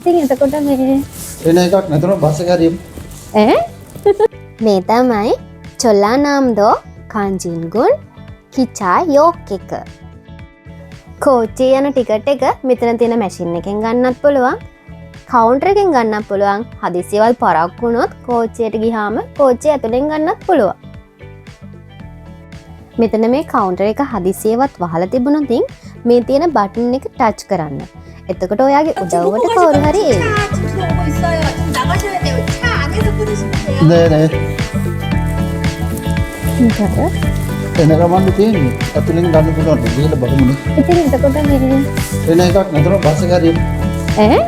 ඉතින් එතකොට මේ එන එකක් නැතුව බස් එක හරියමු. ඈ මේ තමයි චොල්ලානාම්දෝ කාංජින්ගුන් කිචා යෝක් එක. කෝච්චිය යන ටිකට් එක මෙතන තියෙන මැෂින් එකෙන් ගන්නත් පුළුවන්. කවුන්ටර් එකෙන් ගන්නත් පුළුවන්. හදිසියවල් පරක්කු වුණොත් කෝච්චියට ගියාම කෝච්චිය ඇතුලෙන් ගන්නත් පුළුවන්. මෙතන මේ කවුන්ටර් එක හදිසියවත් වහලා තිබුණොත් මේ තියෙන බටන් එක ටච් කරන්න. එතකොට ඔයාගේ උදව්වට කවුරු හරි එයි. 오고 있어요. 지금 나가셔야 돼요. 차 안에서 끊으시면 돼요. නෑ මොකද? එන ගමන් තියෙන්නේ. ඇතුලෙන් ගන්න පුළුවන්. ගිහලා බලමුනේ. ඉතින් එතකොට මේ එන එකක් නැතුව බස් එක හරියමු. ඈ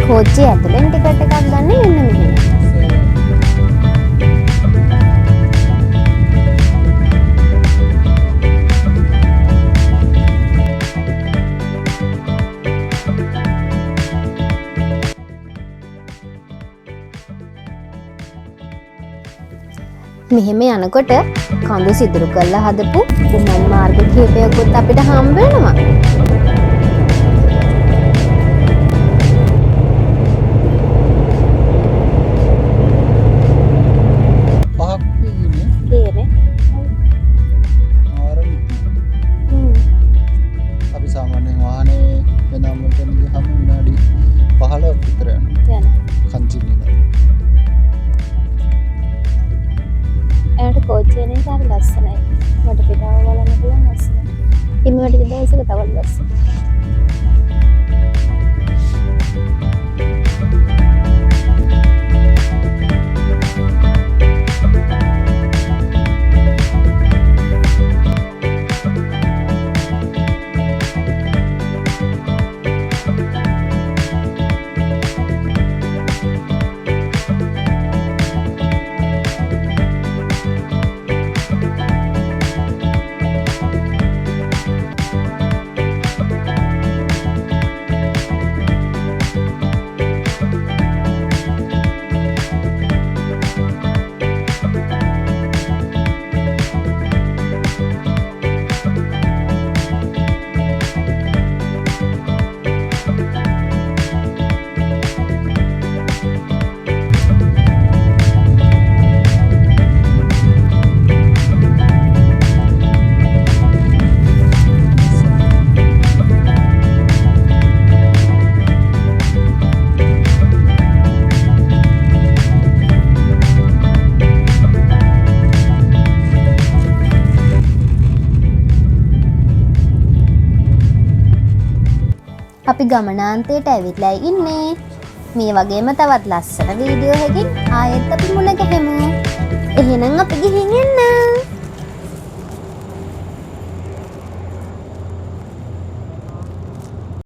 කෝච්චිය ඇතුලෙන් ටිකට් එකක් ගන්න එන්න මෙහෙම. මෙහෙම යනකොට කඳු සිදුරු කරලා හදපු උමන් මාර්ග කීපයකුත් අපිට හම්බ වෙනවා. පහක් තියෙන්නේ. ඒනේ. අපි සාමාන්‍යයෙන් වාහනේ වෙනම වලට ගියාම විනාඩි 15ක් විතර යනවා. කංචිනේ. එයාට කෝච්චියනේ හරි ලස්සනයි. මට පිටාව බලන්න පුළුවන් ලස්සනයි. ඉන්නවට දවසක තවත් ලස්සනයි. අපි ගමනාන්තයට ඇවිල්ලා ඉන්නේ. මේ වගේම තවත් ලස්සන වීඩියෝ එකකින් ආයෙත් අපි මුණ ගැහෙමු. එහෙනම් අපි ගිහින් එන්න.